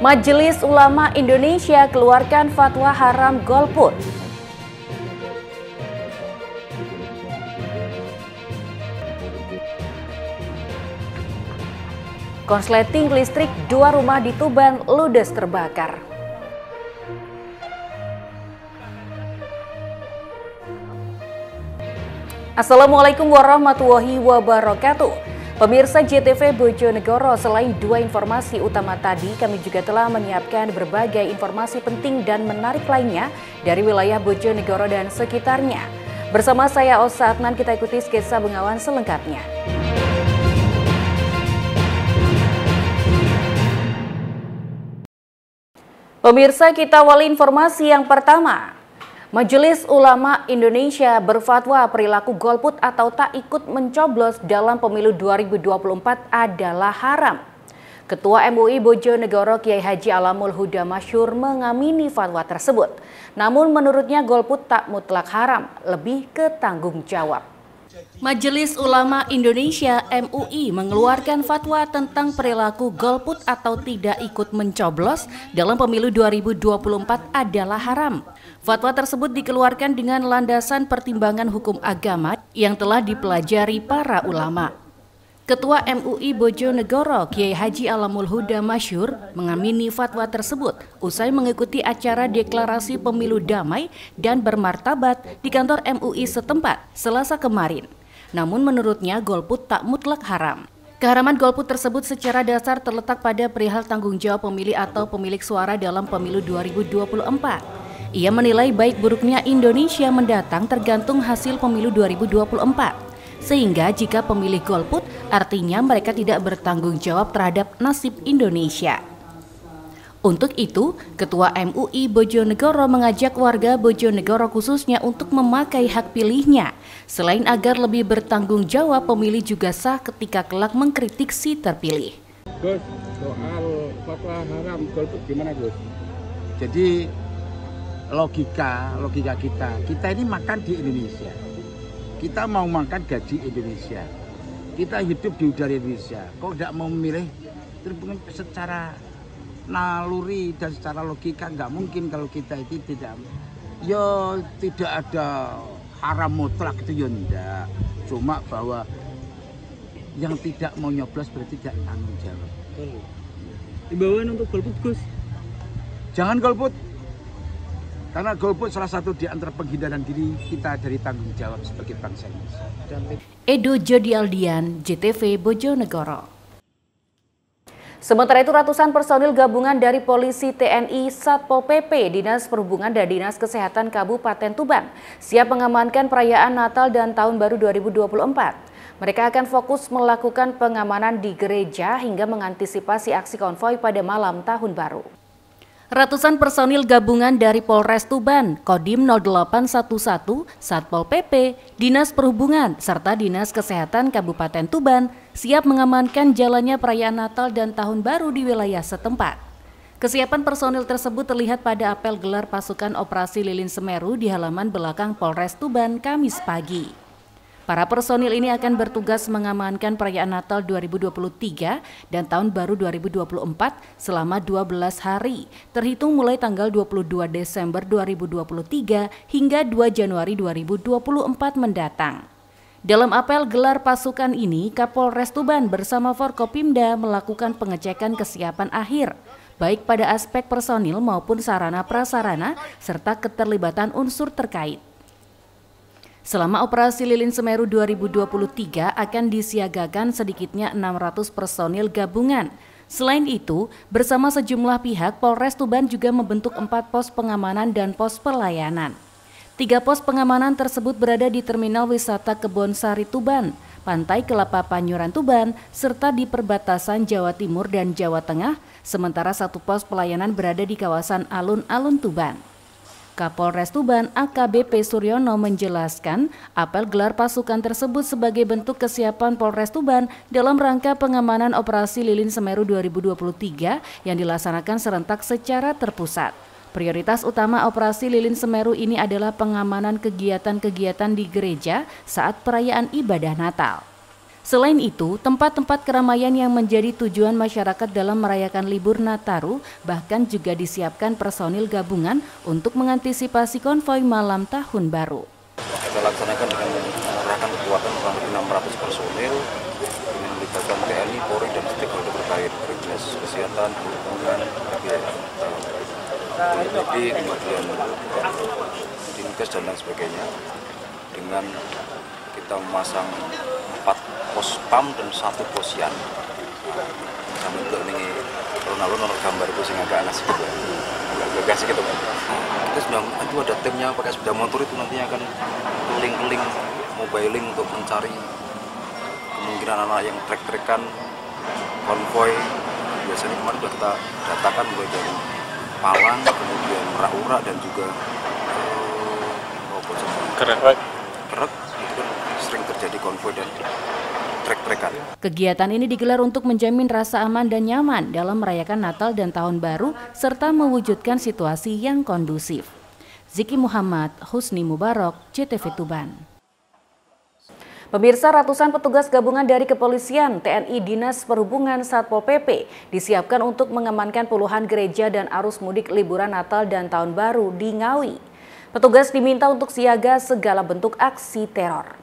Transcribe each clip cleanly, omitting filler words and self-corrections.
Majelis Ulama Indonesia keluarkan fatwa haram golput. Konsleting listrik 2 rumah di Tuban ludes terbakar. Assalamualaikum warahmatullahi wabarakatuh. Pemirsa JTV Bojonegoro, selain 2 informasi utama tadi, kami juga telah menyiapkan berbagai informasi penting dan menarik lainnya dari wilayah Bojonegoro dan sekitarnya. Bersama saya Osa Adnan, kita ikuti sketsa Bengawan selengkapnya. Pemirsa, kita awali informasi yang pertama. Majelis Ulama Indonesia berfatwa perilaku golput atau tak ikut mencoblos dalam pemilu 2024 adalah haram. Ketua MUI Bojonegoro Kiai Haji Alamul Huda Masyhur mengamini fatwa tersebut. Namun menurutnya golput tak mutlak haram, lebih ke tanggung jawab. Majelis Ulama Indonesia MUI mengeluarkan fatwa tentang perilaku golput atau tidak ikut mencoblos dalam pemilu 2024 adalah haram. Fatwa tersebut dikeluarkan dengan landasan pertimbangan hukum agama yang telah dipelajari para ulama. Ketua MUI Bojonegoro Kiai Haji Alamul Huda Masyhur mengamini fatwa tersebut usai mengikuti acara deklarasi pemilu damai dan bermartabat di kantor MUI setempat Selasa kemarin. Namun menurutnya golput tak mutlak haram. Keharaman golput tersebut secara dasar terletak pada perihal tanggung jawab pemilih atau pemilik suara dalam pemilu 2024. Ia menilai baik buruknya Indonesia mendatang tergantung hasil pemilu 2024. Sehingga jika pemilih golput, artinya mereka tidak bertanggung jawab terhadap nasib Indonesia. Untuk itu, Ketua MUI Bojonegoro mengajak warga Bojonegoro khususnya untuk memakai hak pilihnya. Selain agar lebih bertanggung jawab, pemilih juga sah ketika kelak mengkritik si terpilih. Gus, soal fatwa haram golput gimana Gus? Jadi logika kita ini makan di Indonesia. Kita mau makan gaji Indonesia. Kita hidup di udara Indonesia. Kok tidak mau memilih secara naluri dan secara logika nggak mungkin kalau kita itu tidak ada haram mutlak itu ya enggak. Cuma bahwa yang tidak mau nyoblos berarti tidak tanggung jawab. Imbauan untuk golput Gus? Jangan golput. Karena golput salah satu di antara penghindaran diri kita dari tanggung jawab sebagai bangsa Indonesia. Edo Jody Aldian, JTV Bojonegoro. Sementara itu ratusan personil gabungan dari Polisi, TNI, Satpol PP, Dinas Perhubungan dan Dinas Kesehatan Kabupaten Tuban siap mengamankan perayaan Natal dan Tahun Baru 2024. Mereka akan fokus melakukan pengamanan di gereja hingga mengantisipasi aksi konvoi pada malam Tahun Baru. Ratusan personil gabungan dari Polres Tuban, Kodim 0811, Satpol PP, Dinas Perhubungan, serta Dinas Kesehatan Kabupaten Tuban siap mengamankan jalannya perayaan Natal dan Tahun Baru di wilayah setempat. Kesiapan personil tersebut terlihat pada apel gelar pasukan operasi Lilin Semeru di halaman belakang Polres Tuban Kamis pagi. Para personil ini akan bertugas mengamankan perayaan Natal 2023 dan Tahun Baru 2024 selama 12 hari, terhitung mulai tanggal 22 Desember 2023 hingga 2 Januari 2024 mendatang. Dalam apel gelar pasukan ini, Kapolres Tuban bersama Forkopimda melakukan pengecekan kesiapan akhir, baik pada aspek personil maupun sarana-prasarana serta keterlibatan unsur terkait. Selama operasi Lilin Semeru 2023 akan disiagakan sedikitnya 600 personil gabungan. Selain itu, bersama sejumlah pihak, Polres Tuban juga membentuk 4 pos pengamanan dan pos pelayanan. 3 pos pengamanan tersebut berada di Terminal Wisata Kebonsari Tuban, Pantai Kelapa Panyuran Tuban, serta di perbatasan Jawa Timur dan Jawa Tengah, sementara 1 pos pelayanan berada di kawasan Alun-Alun Tuban. Kapolres Tuban AKBP Suryono menjelaskan apel gelar pasukan tersebut sebagai bentuk kesiapan Polres Tuban dalam rangka pengamanan operasi Lilin Semeru 2023 yang dilaksanakan serentak secara terpusat. Prioritas utama operasi Lilin Semeru ini adalah pengamanan kegiatan-kegiatan di gereja saat perayaan ibadah Natal. Selain itu, tempat-tempat keramaian yang menjadi tujuan masyarakat dalam merayakan libur Nataru bahkan juga disiapkan personil gabungan untuk mengantisipasi konvoi malam tahun baru. Kita laksanakan dengan mengerahkan kekuatan kurang lebih 600 personil dengan melibatkan TNI, Polri, dan stakeholder terkait, dinas kesehatan, perhubungan, BNPB, kemudian Dinkes dan lain sebagainya. Dengan kita memasang 4 pos PAM dan 1 posyan. Sambil untuk ini alun-alun gambar itu sehingga agak asik gitu, agak gagas gitu. Kita sudah itu ada timnya pakai sepeda motor itu nantinya akan keliling-keliling mobiling untuk mencari kemungkinan anak yang trek-trekan konvoi. Biasanya kemarin sudah kita datakan mulai dari Palang, kemudian Merak-Urak dan juga Kerek. Itu kan sering terjadi konvoi dan trek-trekan. Kegiatan ini digelar untuk menjamin rasa aman dan nyaman dalam merayakan Natal dan Tahun Baru serta mewujudkan situasi yang kondusif. Ziki Muhammad, Husni Mubarak, JTV Tuban. Pemirsa, ratusan petugas gabungan dari Kepolisian, TNI, Dinas Perhubungan, Satpol PP disiapkan untuk mengamankan puluhan gereja dan arus mudik liburan Natal dan Tahun Baru di Ngawi. Petugas diminta untuk siaga segala bentuk aksi teror.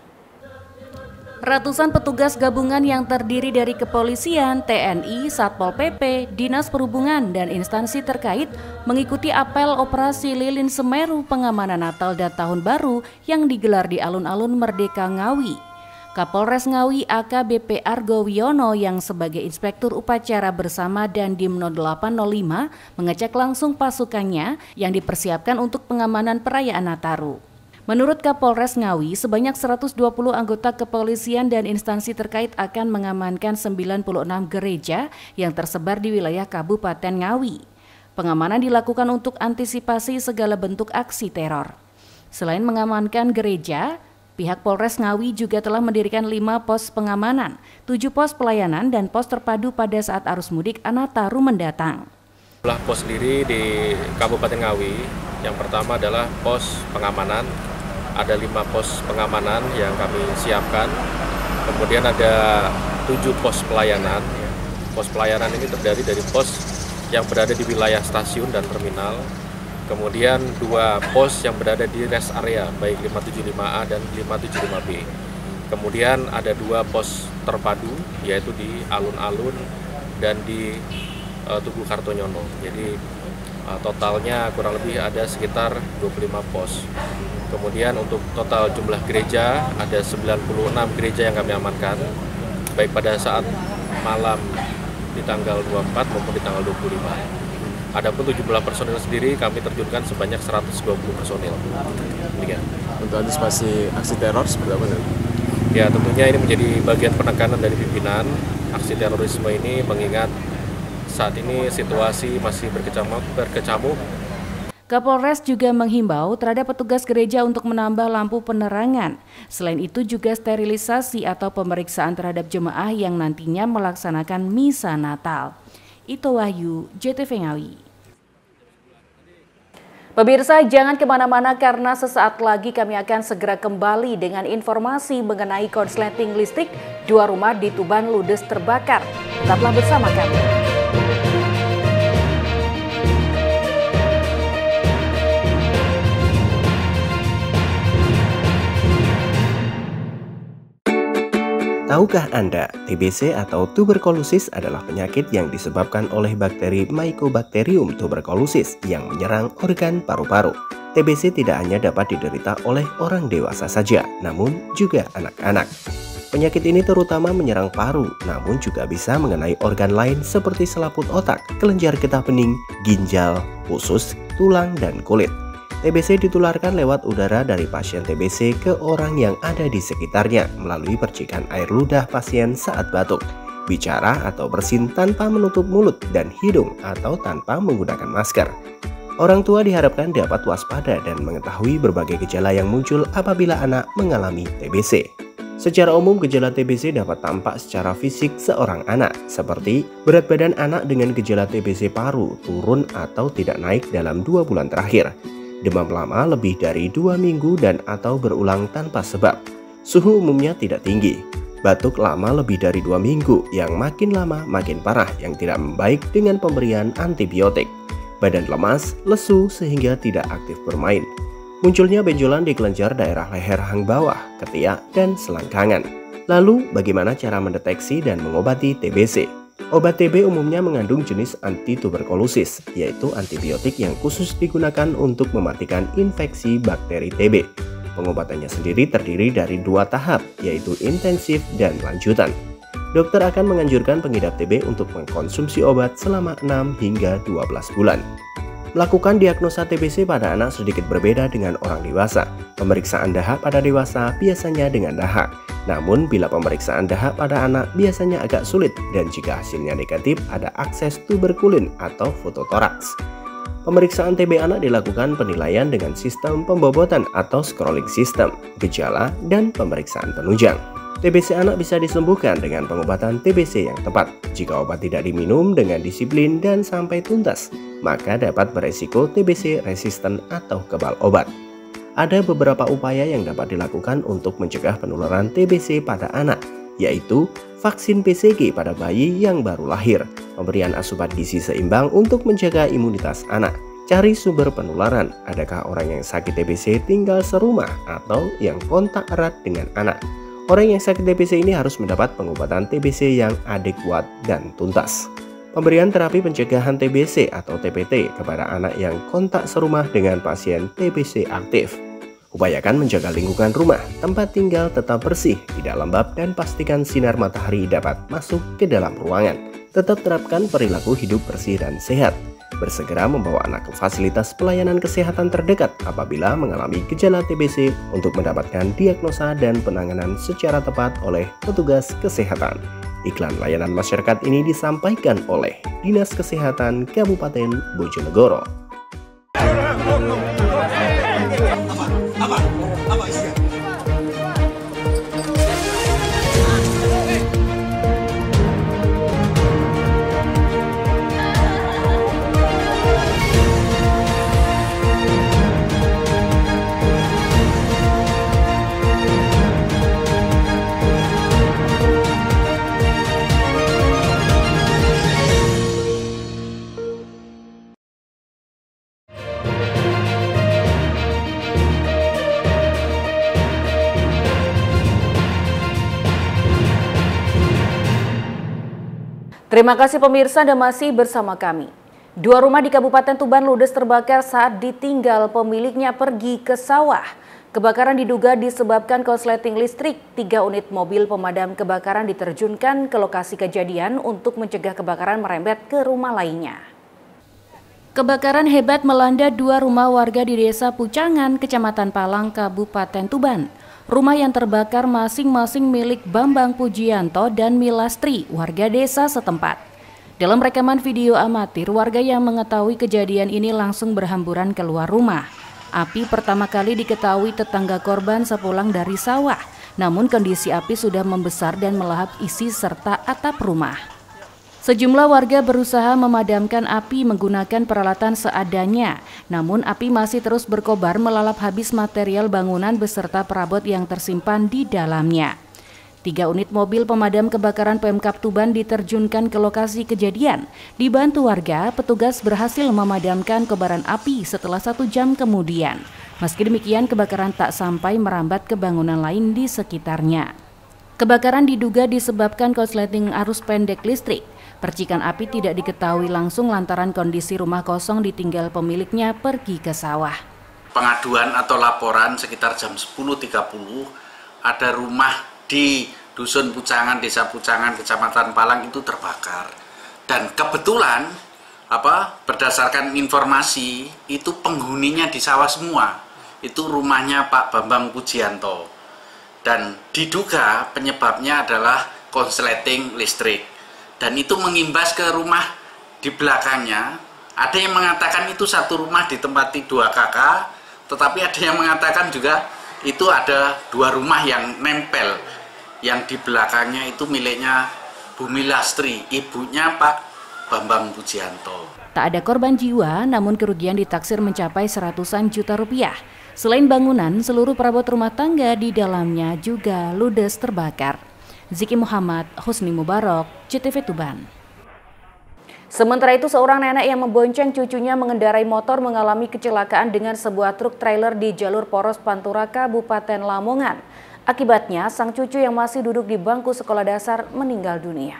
Ratusan petugas gabungan yang terdiri dari Kepolisian, TNI, Satpol PP, Dinas Perhubungan, dan instansi terkait mengikuti apel Operasi Lilin Semeru pengamanan Natal dan Tahun Baru yang digelar di alun-alun Merdeka Ngawi. Kapolres Ngawi AKBP Argo Wiono yang sebagai inspektur upacara bersama Dandim 0805 mengecek langsung pasukannya yang dipersiapkan untuk pengamanan perayaan Nataru. Menurut Kapolres Ngawi, sebanyak 120 anggota kepolisian dan instansi terkait akan mengamankan 96 gereja yang tersebar di wilayah Kabupaten Ngawi. Pengamanan dilakukan untuk antisipasi segala bentuk aksi teror. Selain mengamankan gereja, pihak Polres Ngawi juga telah mendirikan 5 pos pengamanan, 7 pos pelayanan, dan pos terpadu pada saat arus mudik Nataru mendatang. Pos sendiri di Kabupaten Ngawi, yang pertama adalah pos pengamanan. Ada 5 pos pengamanan yang kami siapkan. Kemudian ada 7 pos pelayanan. Pos pelayanan ini terdiri dari pos yang berada di wilayah stasiun dan terminal. Kemudian 2 pos yang berada di rest area, baik 575A dan 575B. Kemudian ada 2 pos terpadu, yaitu di alun-alun dan di Tugu Kartonyono. Jadi totalnya kurang lebih ada sekitar 25 pos. Kemudian untuk total jumlah gereja ada 96 gereja yang kami amankan, baik pada saat malam di tanggal 24 maupun di tanggal 25. Adapun 17 personil sendiri kami terjunkan sebanyak 120 personil. Demikian. Untuk antisipasi aksi teror seperti apa? Ya, tentunya ini menjadi bagian penekanan dari pimpinan. Aksi terorisme ini mengingat saat ini situasi masih berkecamuk. Kapolres juga menghimbau terhadap petugas gereja untuk menambah lampu penerangan. Selain itu juga sterilisasi atau pemeriksaan terhadap jemaah yang nantinya melaksanakan misa Natal. Ito Wahyu, JTV Ngawi. Pemirsa, jangan kemana-mana karena sesaat lagi kami akan segera kembali dengan informasi mengenai korsleting listrik 2 rumah di Tuban ludes terbakar. Tetaplah bersama kami. Tahukah Anda, TBC atau tuberkulosis adalah penyakit yang disebabkan oleh bakteri Mycobacterium tuberculosis yang menyerang organ paru-paru. TBC tidak hanya dapat diderita oleh orang dewasa saja, namun juga anak-anak. Penyakit ini terutama menyerang paru, namun juga bisa mengenai organ lain seperti selaput otak, kelenjar getah bening, ginjal, usus, tulang, dan kulit. TBC ditularkan lewat udara dari pasien TBC ke orang yang ada di sekitarnya melalui percikan air ludah pasien saat batuk, bicara atau bersin tanpa menutup mulut dan hidung atau tanpa menggunakan masker. Orang tua diharapkan dapat waspada dan mengetahui berbagai gejala yang muncul apabila anak mengalami TBC. Secara umum, gejala TBC dapat tampak secara fisik seorang anak, seperti berat badan anak dengan gejala TBC paru turun atau tidak naik dalam 2 bulan terakhir, demam lama lebih dari 2 minggu dan atau berulang tanpa sebab, suhu umumnya tidak tinggi, batuk lama lebih dari 2 minggu yang makin lama makin parah yang tidak membaik dengan pemberian antibiotik, badan lemas, lesu sehingga tidak aktif bermain, munculnya benjolan di kelenjar daerah leher hang bawah, ketiak, dan selangkangan. Lalu bagaimana cara mendeteksi dan mengobati TBC? Obat TB umumnya mengandung jenis antituberkulosis, yaitu antibiotik yang khusus digunakan untuk mematikan infeksi bakteri TB. Pengobatannya sendiri terdiri dari 2 tahap, yaitu intensif dan lanjutan. Dokter akan menganjurkan pengidap TB untuk mengkonsumsi obat selama 6 hingga 12 bulan. Melakukan diagnosa TBC pada anak sedikit berbeda dengan orang dewasa. Pemeriksaan dahak pada dewasa biasanya dengan dahak. Namun bila pemeriksaan dahak pada anak biasanya agak sulit dan jika hasilnya negatif ada akses tuberkulin atau fototoraks. Pemeriksaan TB anak dilakukan penilaian dengan sistem pembobotan atau scrolling system, gejala, dan pemeriksaan penunjang. TBC anak bisa disembuhkan dengan pengobatan TBC yang tepat. Jika obat tidak diminum dengan disiplin dan sampai tuntas, maka dapat beresiko TBC resisten atau kebal obat. Ada beberapa upaya yang dapat dilakukan untuk mencegah penularan TBC pada anak, yaitu vaksin BCG pada bayi yang baru lahir, pemberian asupan gizi seimbang untuk menjaga imunitas anak, cari sumber penularan, adakah orang yang sakit TBC tinggal serumah atau yang kontak erat dengan anak. Orang yang sakit TBC ini harus mendapat pengobatan TBC yang adekuat dan tuntas. Pemberian terapi pencegahan TBC atau TPT kepada anak yang kontak serumah dengan pasien TBC aktif. Upayakan menjaga lingkungan rumah, tempat tinggal tetap bersih, tidak lembab, dan pastikan sinar matahari dapat masuk ke dalam ruangan. Tetap terapkan perilaku hidup bersih dan sehat. Bersegera membawa anak ke fasilitas pelayanan kesehatan terdekat apabila mengalami gejala TBC untuk mendapatkan diagnosa dan penanganan secara tepat oleh petugas kesehatan. Iklan layanan masyarakat ini disampaikan oleh Dinas Kesehatan Kabupaten Bojonegoro. Terima kasih pemirsa Anda masih bersama kami. 2 rumah di Kabupaten Tuban ludes terbakar saat ditinggal pemiliknya pergi ke sawah. Kebakaran diduga disebabkan korsleting listrik. 3 unit mobil pemadam kebakaran diterjunkan ke lokasi kejadian untuk mencegah kebakaran merembet ke rumah lainnya. Kebakaran hebat melanda 2 rumah warga di Desa Pucangan, Kecamatan Palang, Kabupaten Tuban. Rumah yang terbakar masing-masing milik Bambang Pujianto dan Milastri, warga desa setempat. Dalam rekaman video amatir, warga yang mengetahui kejadian ini langsung berhamburan keluar rumah. Api pertama kali diketahui tetangga korban sepulang dari sawah, namun kondisi api sudah membesar dan melahap isi serta atap rumah. Sejumlah warga berusaha memadamkan api menggunakan peralatan seadanya, namun api masih terus berkobar melalap habis material bangunan beserta perabot yang tersimpan di dalamnya. 3 unit mobil pemadam kebakaran Pemkab Tuban diterjunkan ke lokasi kejadian. Dibantu warga, petugas berhasil memadamkan kobaran api setelah 1 jam kemudian. Meski demikian, kebakaran tak sampai merambat ke bangunan lain di sekitarnya. Kebakaran diduga disebabkan korsleting arus pendek listrik. Percikan api tidak diketahui langsung lantaran kondisi rumah kosong ditinggal pemiliknya pergi ke sawah. Pengaduan atau laporan sekitar jam 10.30 ada rumah di Dusun Pucangan, Desa Pucangan, Kecamatan Palang itu terbakar. Dan kebetulan berdasarkan informasi itu penghuninya di sawah semua. Itu rumahnya Pak Bambang Pujianto. Dan diduga penyebabnya adalah korsleting listrik. Dan itu mengimbas ke rumah di belakangnya. Ada yang mengatakan itu 1 rumah ditempati 2 kakak, tetapi ada yang mengatakan juga itu ada 2 rumah yang nempel. Yang di belakangnya itu miliknya Bu Milastri, ibunya Pak Bambang Pujianto. Tak ada korban jiwa, namun kerugian ditaksir mencapai ratusan juta rupiah. Selain bangunan, seluruh perabot rumah tangga di dalamnya juga ludes terbakar. Ziki Muhammad, Husni Mubarak, CTV Tuban. Sementara itu, seorang nenek yang membonceng cucunya mengendarai motor mengalami kecelakaan dengan sebuah truk trailer di jalur Poros Pantura, Kabupaten Lamongan. Akibatnya, sang cucu yang masih duduk di bangku sekolah dasar meninggal dunia.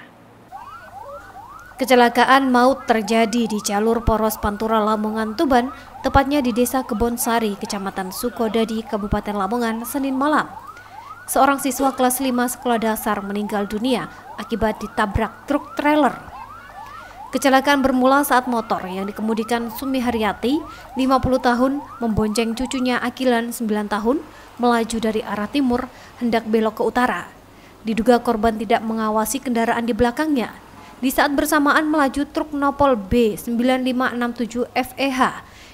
Kecelakaan maut terjadi di jalur Poros Pantura Lamongan, Tuban, tepatnya di Desa Kebonsari, Kecamatan Sukodadi, Kabupaten Lamongan, Senin malam. Seorang siswa kelas 5 sekolah dasar meninggal dunia akibat ditabrak truk trailer. Kecelakaan bermula saat motor yang dikemudikan Sumi Haryati, 50 tahun, membonceng cucunya Akilan, 9 tahun, melaju dari arah timur hendak belok ke utara. Diduga korban tidak mengawasi kendaraan di belakangnya. Di saat bersamaan melaju truk Nopol B9567 FEH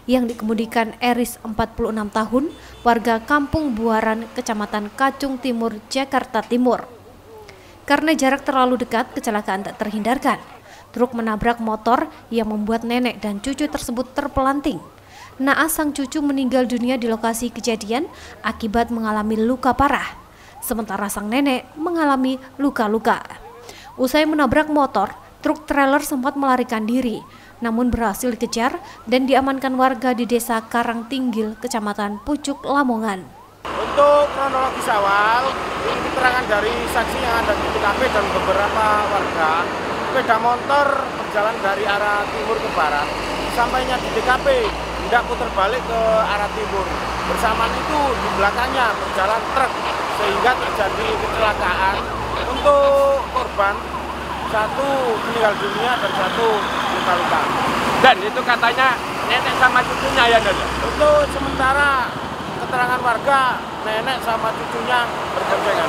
yang dikemudikan Eris, 46 tahun, warga Kampung Buaran, Kecamatan Kacung Timur, Jakarta Timur. Karena jarak terlalu dekat, kecelakaan tak terhindarkan. Truk menabrak motor yang membuat nenek dan cucu tersebut terpelanting. Naas sang cucu meninggal dunia di lokasi kejadian akibat mengalami luka parah. Sementara sang nenek mengalami luka-luka. Usai menabrak motor, truk trailer sempat melarikan diri, namun berhasil dikejar dan diamankan warga di Desa Karangtinggil, Kecamatan Pucuk, Lamongan. Untuk kronologis awal, ini keterangan dari saksi yang ada di TKP dan beberapa warga. Sepeda motor berjalan dari arah timur ke barat, sampainya di TKP tidak putar balik ke arah timur. Bersamaan itu di belakangnya berjalan truk sehingga terjadi kecelakaan. Untuk korban, satu meninggal dunia dan satu luka-luka. Dan itu katanya nenek sama cucunya ya, Dan? Untuk sementara keterangan warga, nenek sama cucunya berboncengan.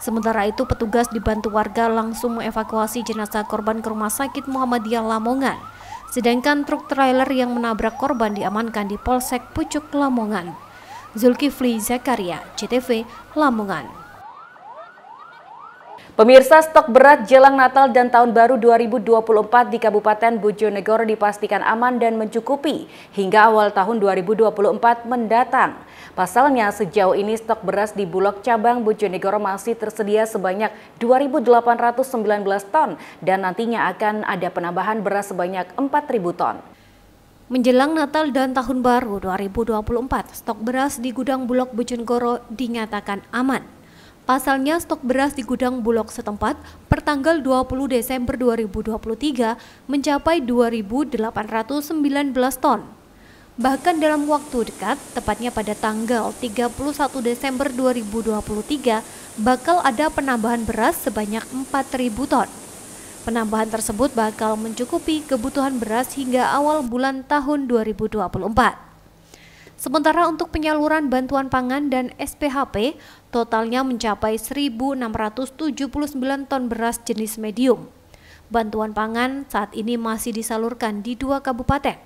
Sementara itu, petugas dibantu warga langsung mengevakuasi jenazah korban ke Rumah Sakit Muhammadiyah Lamongan. Sedangkan truk trailer yang menabrak korban diamankan di Polsek Pucuk, Lamongan. Zulkifli Zakaria, CTV, Lamongan. Pemirsa, stok beras jelang Natal dan Tahun Baru 2024 di Kabupaten Bojonegoro dipastikan aman dan mencukupi hingga awal tahun 2024 mendatang. Pasalnya, sejauh ini stok beras di Bulog Cabang Bojonegoro masih tersedia sebanyak 2.819 ton dan nantinya akan ada penambahan beras sebanyak 4.000 ton. Menjelang Natal dan Tahun Baru 2024, stok beras di gudang Bulog Bojonegoro dinyatakan aman. Pasalnya, stok beras di gudang Bulog setempat per tanggal 20 Desember 2023 mencapai 2.819 ton. Bahkan dalam waktu dekat, tepatnya pada tanggal 31 Desember 2023, bakal ada penambahan beras sebanyak 4.000 ton. Penambahan tersebut bakal mencukupi kebutuhan beras hingga awal bulan tahun 2024. Sementara untuk penyaluran bantuan pangan dan SPHP, totalnya mencapai 1.679 ton beras jenis medium. Bantuan pangan saat ini masih disalurkan di 2 kabupaten.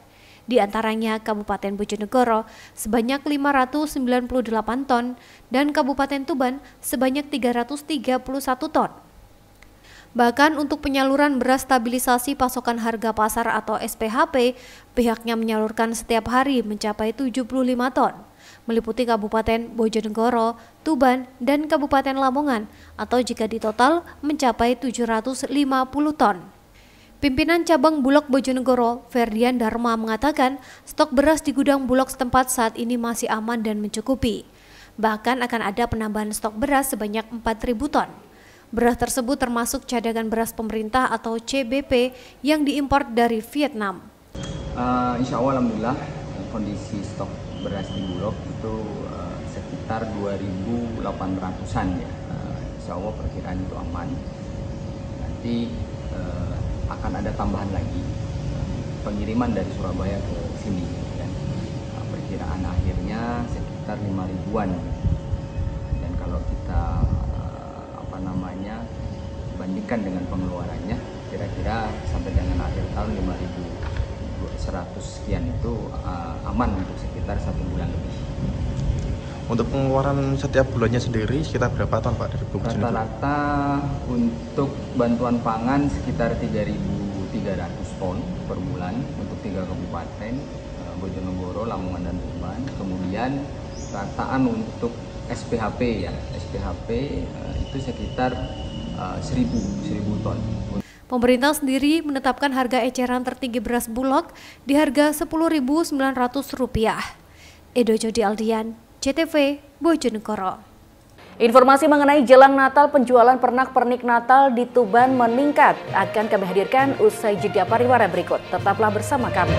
Di antaranya Kabupaten Bojonegoro sebanyak 598 ton dan Kabupaten Tuban sebanyak 331 ton. Bahkan untuk penyaluran beras stabilisasi pasokan harga pasar atau SPHP, pihaknya menyalurkan setiap hari mencapai 75 ton, meliputi Kabupaten Bojonegoro, Tuban, dan Kabupaten Lamongan, atau jika ditotal mencapai 750 ton. Pimpinan Cabang Bulog Bojonegoro, Ferdian Dharma, mengatakan stok beras di gudang Bulog setempat saat ini masih aman dan mencukupi. Bahkan akan ada penambahan stok beras sebanyak 4.000 ton. Beras tersebut termasuk cadangan beras pemerintah atau CBP yang diimpor dari Vietnam. Insya Allah, alhamdulillah, kondisi stok beras di Bulog itu sekitar 2.800-an ya. Insya Allah perkiraan itu aman. Nanti akan ada tambahan lagi pengiriman dari Surabaya ke sini dan perkiraan akhirnya sekitar 5.000-an. Dan kalau kita bandingkan dengan pengeluarannya, kira-kira sampai dengan akhir tahun 5.100 sekian itu aman untuk sekitar 1 bulan lebih. Untuk pengeluaran setiap bulannya sendiri sekitar berapa ton Pak dari Bulog? Rata-rata untuk bantuan pangan sekitar 3.300 ton per bulan untuk 3 kabupaten, Bojonegoro, Lamongan, dan Tuban. Kemudian rataan untuk SPHP ya, SPHP itu sekitar 1.000 ton. Pemerintah sendiri menetapkan harga eceran tertinggi beras Bulog di harga Rp10.900. Edo Jody Aldian, CTV, Bojonegoro. Informasi mengenai jelang Natal, penjualan pernak-pernik Natal di Tuban meningkat. Akan kami hadirkan usai jeda pariwara berikut. Tetaplah bersama kami.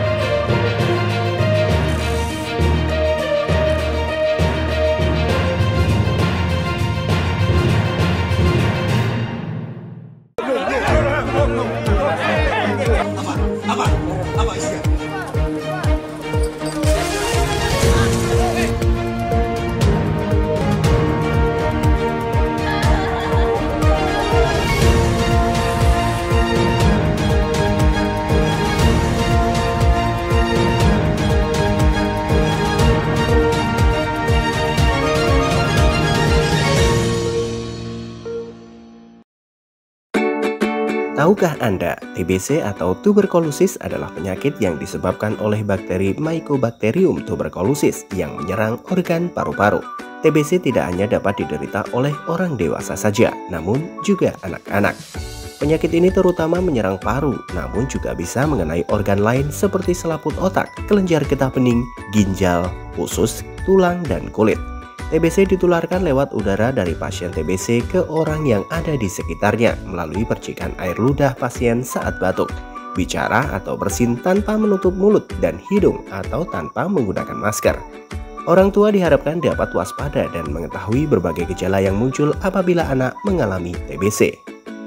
Tahukah Anda, TBC atau tuberkulosis adalah penyakit yang disebabkan oleh bakteri Mycobacterium tuberculosis yang menyerang organ paru-paru. TBC tidak hanya dapat diderita oleh orang dewasa saja, namun juga anak-anak. Penyakit ini terutama menyerang paru, namun juga bisa mengenai organ lain seperti selaput otak, kelenjar getah bening, ginjal, usus, tulang, dan kulit. TBC ditularkan lewat udara dari pasien TBC ke orang yang ada di sekitarnya melalui percikan air ludah pasien saat batuk, bicara atau bersin tanpa menutup mulut dan hidung atau tanpa menggunakan masker. Orang tua diharapkan dapat waspada dan mengetahui berbagai gejala yang muncul apabila anak mengalami TBC.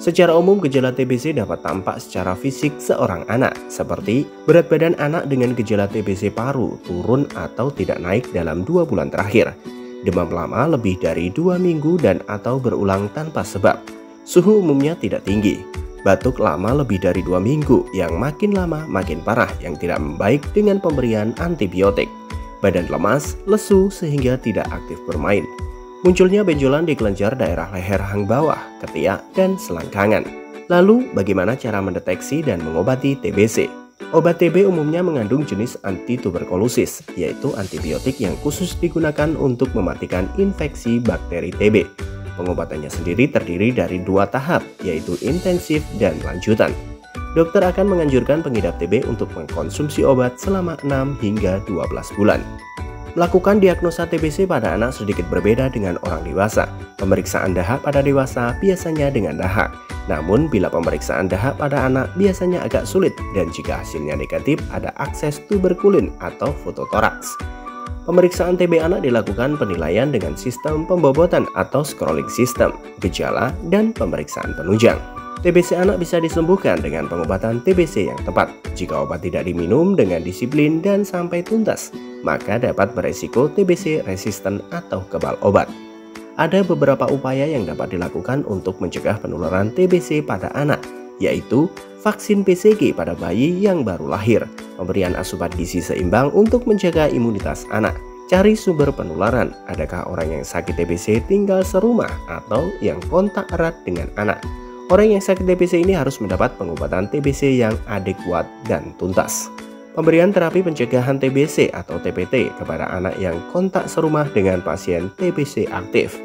Secara umum, gejala TBC dapat tampak secara fisik seorang anak, seperti berat badan anak dengan gejala TBC paru turun atau tidak naik dalam 2 bulan terakhir, demam lama lebih dari 2 minggu dan atau berulang tanpa sebab, suhu umumnya tidak tinggi, batuk lama lebih dari 2 minggu yang makin lama makin parah yang tidak membaik dengan pemberian antibiotik, badan lemas, lesu sehingga tidak aktif bermain, munculnya benjolan di kelenjar daerah leher hang bawah, ketiak, dan selangkangan. Lalu, bagaimana cara mendeteksi dan mengobati TBC? Obat TB umumnya mengandung jenis antituberkulosis, yaitu antibiotik yang khusus digunakan untuk mematikan infeksi bakteri TB. Pengobatannya sendiri terdiri dari 2 tahap, yaitu intensif dan lanjutan. Dokter akan menganjurkan pengidap TB untuk mengkonsumsi obat selama 6 hingga 12 bulan. Melakukan diagnosa TBC pada anak sedikit berbeda dengan orang dewasa. Pemeriksaan dahak pada dewasa biasanya dengan dahak. Namun, bila pemeriksaan dahak pada anak biasanya agak sulit dan jika hasilnya negatif ada akses tuberkulin atau fototoraks. Pemeriksaan TB anak dilakukan penilaian dengan sistem pembobotan atau scrolling system, gejala, dan pemeriksaan penunjang. TBC anak bisa disembuhkan dengan pengobatan TBC yang tepat. Jika obat tidak diminum dengan disiplin dan sampai tuntas, maka dapat beresiko TBC resisten atau kebal obat. Ada beberapa upaya yang dapat dilakukan untuk mencegah penularan TBC pada anak, yaitu vaksin BCG pada bayi yang baru lahir, pemberian asupan gizi seimbang untuk menjaga imunitas anak, cari sumber penularan, adakah orang yang sakit TBC tinggal serumah atau yang kontak erat dengan anak. Orang yang sakit TBC ini harus mendapat pengobatan TBC yang adekuat dan tuntas. Pemberian terapi pencegahan TBC atau TPT kepada anak yang kontak serumah dengan pasien TBC aktif.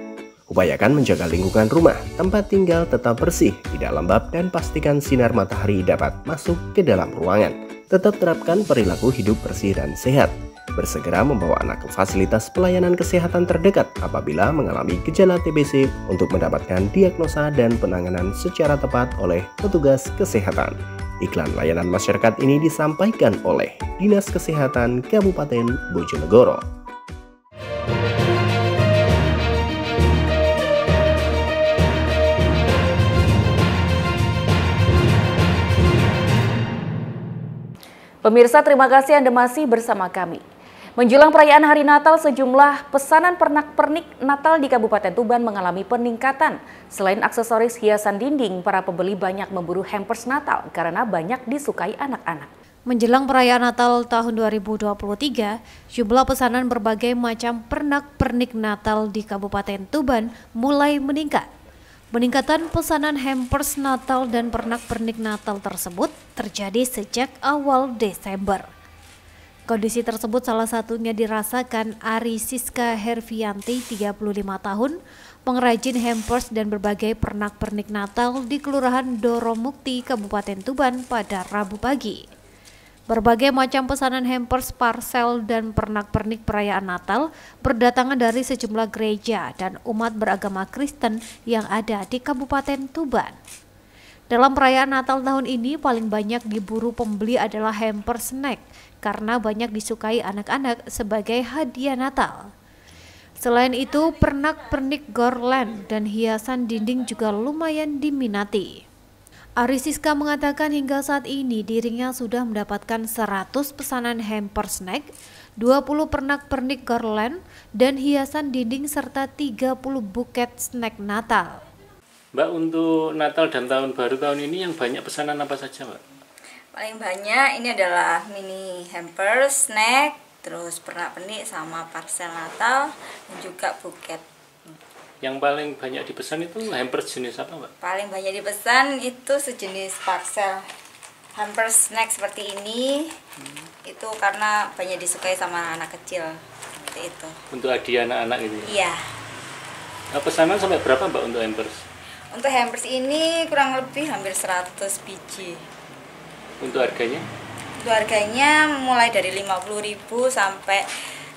Upayakan menjaga lingkungan rumah, tempat tinggal tetap bersih, tidak lembab, dan pastikan sinar matahari dapat masuk ke dalam ruangan. Tetap terapkan perilaku hidup bersih dan sehat. Bersegera membawa anak ke fasilitas pelayanan kesehatan terdekat apabila mengalami gejala TBC untuk mendapatkan diagnosa dan penanganan secara tepat oleh petugas kesehatan. Iklan layanan masyarakat ini disampaikan oleh Dinas Kesehatan Kabupaten Bojonegoro. Pemirsa, terima kasih Anda masih bersama kami. Menjelang perayaan Hari Natal, sejumlah pesanan pernak-pernik Natal di Kabupaten Tuban mengalami peningkatan. Selain aksesoris hiasan dinding, para pembeli banyak memburu hampers Natal karena banyak disukai anak-anak. Menjelang perayaan Natal tahun 2023, jumlah pesanan berbagai macam pernak-pernik Natal di Kabupaten Tuban mulai meningkat. Peningkatan pesanan hampers Natal dan pernak-pernik Natal tersebut terjadi sejak awal Desember. Kondisi tersebut salah satunya dirasakan Ari Siska Hervianti, 35 tahun, pengrajin hampers dan berbagai pernak-pernik Natal di Kelurahan Doromukti, Kabupaten Tuban pada Rabu pagi. Berbagai macam pesanan hampers, parcel, dan pernak-pernik perayaan Natal berdatangan dari sejumlah gereja dan umat beragama Kristen yang ada di Kabupaten Tuban. Dalam perayaan Natal tahun ini paling banyak diburu pembeli adalah hamper snack karena banyak disukai anak-anak sebagai hadiah Natal. Selain itu, pernak-pernik garland dan hiasan dinding juga lumayan diminati. Ari Siska mengatakan hingga saat ini dirinya sudah mendapatkan 100 pesanan hamper snack, 20 pernak-pernik garland, dan hiasan dinding serta 30 buket snack Natal. Mbak, untuk Natal dan Tahun Baru tahun ini yang banyak pesanan apa saja, Mbak? Paling banyak ini adalah mini hampers, snack, terus pernak-pernik sama parcel Natal, dan juga buket. Yang paling banyak dipesan itu hampers jenis apa, Mbak? Paling banyak dipesan itu sejenis parcel hampers snack seperti ini. Itu karena banyak disukai sama anak kecil, seperti itu. Untuk hadiah anak-anak gitu? Iya. Nah, pesanan sampai berapa, Mbak, untuk hampers? Untuk hampers ini kurang lebih hampir 100 biji. Untuk harganya? Untuk harganya mulai dari 50.000 sampai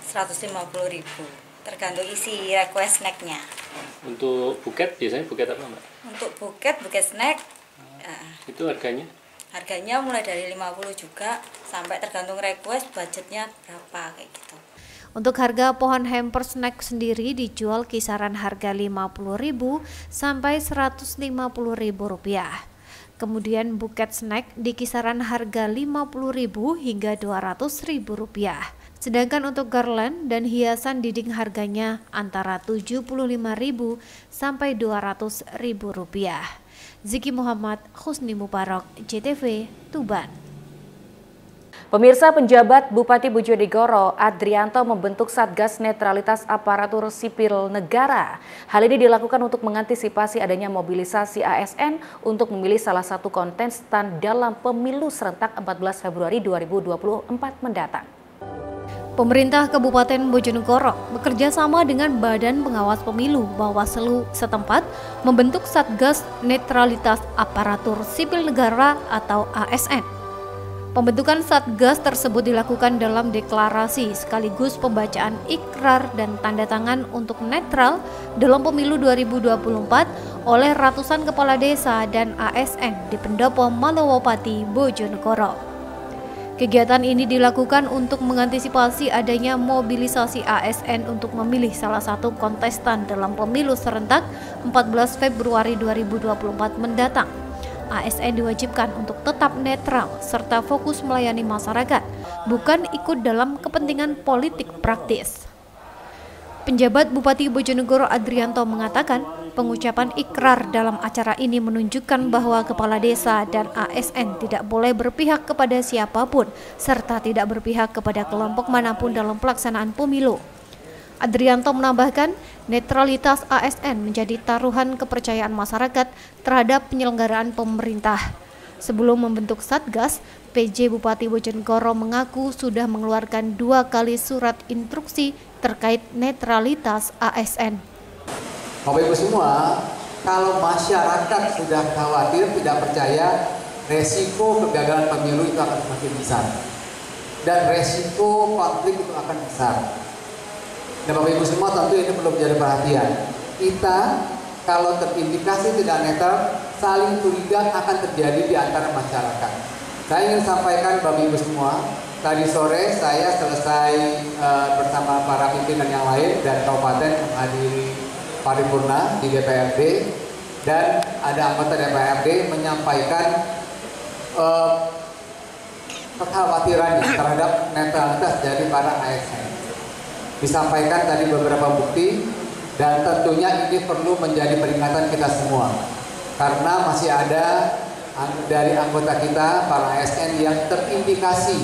150.000, tergantung isi request snacknya. Untuk buket biasanya buket apa, Mbak? Untuk buket snack itu harganya? Harganya mulai dari 50 juga, sampai tergantung request budgetnya berapa kayak gitu. Untuk harga pohon hamper snack sendiri dijual kisaran harga Rp50.000 sampai Rp150.000. Kemudian buket snack di kisaran harga Rp50.000 hingga Rp200.000. Sedangkan untuk garland dan hiasan dinding harganya antara Rp75.000 sampai Rp200.000. Ziki Muhammad, Husni Mubarak, JTV, Tuban. Pemirsa, penjabat Bupati Bojonegoro Adrianto membentuk Satgas Netralitas Aparatur Sipil Negara. Hal ini dilakukan untuk mengantisipasi adanya mobilisasi ASN untuk memilih salah satu kontestan dalam pemilu serentak 14 Februari 2024 mendatang. Pemerintah Kabupaten Bojonegoro bekerja sama dengan Badan Pengawas Pemilu Bawaslu setempat membentuk Satgas Netralitas Aparatur Sipil Negara atau ASN. Pembentukan Satgas tersebut dilakukan dalam deklarasi sekaligus pembacaan ikrar dan tanda tangan untuk netral dalam pemilu 2024 oleh ratusan kepala desa dan ASN di Pendopo Malowopati, Bojonegoro. Kegiatan ini dilakukan untuk mengantisipasi adanya mobilisasi ASN untuk memilih salah satu kontestan dalam pemilu serentak 14 Februari 2024 mendatang. ASN diwajibkan untuk tetap netral serta fokus melayani masyarakat, bukan ikut dalam kepentingan politik praktis. Penjabat Bupati Bojonegoro Adrianto mengatakan, pengucapan ikrar dalam acara ini menunjukkan bahwa kepala desa dan ASN tidak boleh berpihak kepada siapapun serta tidak berpihak kepada kelompok manapun dalam pelaksanaan pemilu. Adrianto menambahkan, netralitas ASN menjadi taruhan kepercayaan masyarakat terhadap penyelenggaraan pemerintah. Sebelum membentuk Satgas, PJ Bupati Bojonegoro mengaku sudah mengeluarkan 2 kali surat instruksi terkait netralitas ASN. Bapak Ibu semua, kalau masyarakat sudah khawatir, tidak percaya, resiko kegagalan pemilu itu akan semakin besar. Dan resiko konflik itu akan besar. Dan Bapak Ibu semua tentu ini perlu menjadi perhatian. Kita kalau terindikasi tidak netral, saling curiga akan terjadi di antara masyarakat. Saya ingin sampaikan Bapak Ibu semua, tadi sore saya selesai bersama para pimpinan yang lain dan kabupaten menghadiri paripurna di DPRD, dan ada anggota DPRD menyampaikan kekhawatirannya terhadap netralitas dari para ASN. Disampaikan tadi beberapa bukti, dan tentunya ini perlu menjadi peringatan kita semua karena masih ada dari anggota kita para ASN yang terindikasi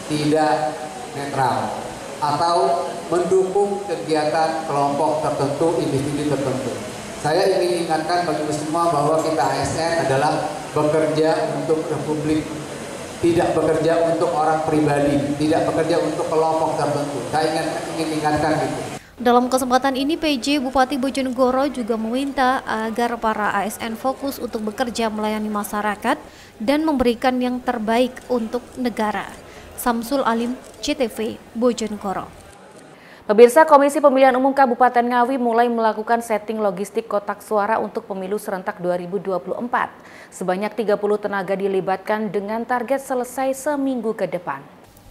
tidak netral atau mendukung kegiatan kelompok tertentu, individu tertentu. Saya ingin ingatkan bagi semua bahwa kita ASN adalah bekerja untuk Republik tidak bekerja untuk orang pribadi, tidak bekerja untuk kelompok tertentu. Saya ingin ingatkan itu. Dalam kesempatan ini, PJ Bupati Bojonegoro juga meminta agar para ASN fokus untuk bekerja melayani masyarakat dan memberikan yang terbaik untuk negara. Samsul Alim, CTV, Bojonegoro. Pemirsa, Komisi Pemilihan Umum Kabupaten Ngawi mulai melakukan setting logistik kotak suara untuk pemilu serentak 2024. Sebanyak 30 tenaga dilibatkan dengan target selesai seminggu ke depan.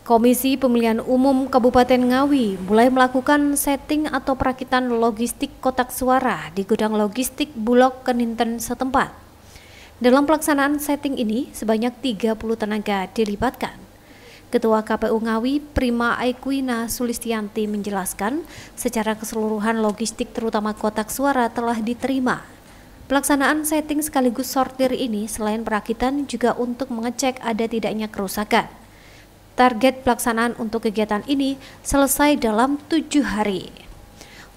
Komisi Pemilihan Umum Kabupaten Ngawi mulai melakukan setting atau perakitan logistik kotak suara di gudang logistik Bulog Keninten setempat. Dalam pelaksanaan setting ini, sebanyak 30 tenaga dilibatkan. Ketua KPU Ngawi, Prima Aikwina Sulistianti menjelaskan, secara keseluruhan logistik terutama kotak suara telah diterima. Pelaksanaan setting sekaligus sortir ini selain perakitan juga untuk mengecek ada tidaknya kerusakan. Target pelaksanaan untuk kegiatan ini selesai dalam 7 hari.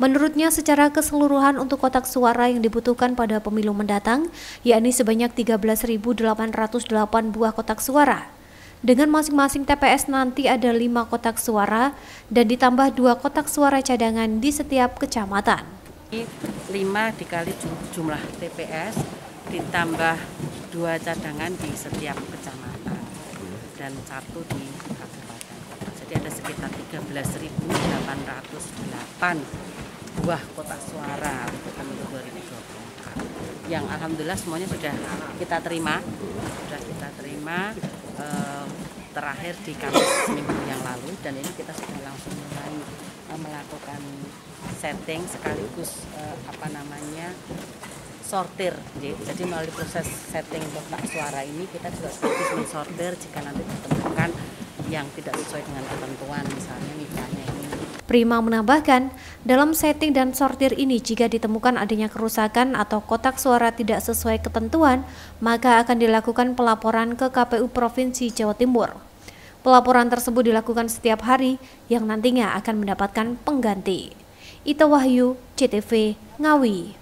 Menurutnya secara keseluruhan untuk kotak suara yang dibutuhkan pada pemilu mendatang, yakni sebanyak 13.808 buah kotak suara. Dengan masing-masing TPS nanti ada 5 kotak suara dan ditambah 2 kotak suara cadangan di setiap kecamatan. 5 dikali jumlah TPS ditambah 2 cadangan di setiap kecamatan dan 1 di kabupaten. Jadi ada sekitar 13.808 buah kotak suara untuk pemilu 2024. Yang alhamdulillah semuanya sudah kita terima, terakhir di Kamis seminggu yang lalu, dan ini kita sudah langsung mulai melakukan setting sekaligus sortir. Jadi melalui proses setting kotak suara ini kita juga sekaligus mensortir jika nanti ditemukan yang tidak sesuai dengan ketentuan, misalnya ini. Prima menambahkan, dalam setting dan sortir ini jika ditemukan adanya kerusakan atau kotak suara tidak sesuai ketentuan, maka akan dilakukan pelaporan ke KPU Provinsi Jawa Timur. Pelaporan tersebut dilakukan setiap hari yang nantinya akan mendapatkan pengganti. Ita Wahyu, CTV, Ngawi.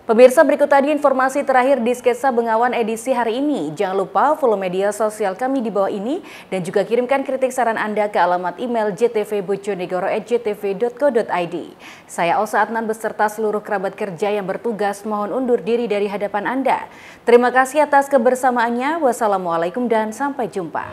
Pemirsa, berikut tadi informasi terakhir di Sketsa Bengawan edisi hari ini. Jangan lupa follow media sosial kami di bawah ini dan juga kirimkan kritik saran Anda ke alamat email jtvbojonegoro@jtv.co.id. Saya Osa Adnan beserta seluruh kerabat kerja yang bertugas mohon undur diri dari hadapan Anda. Terima kasih atas kebersamaannya. Wassalamualaikum dan sampai jumpa.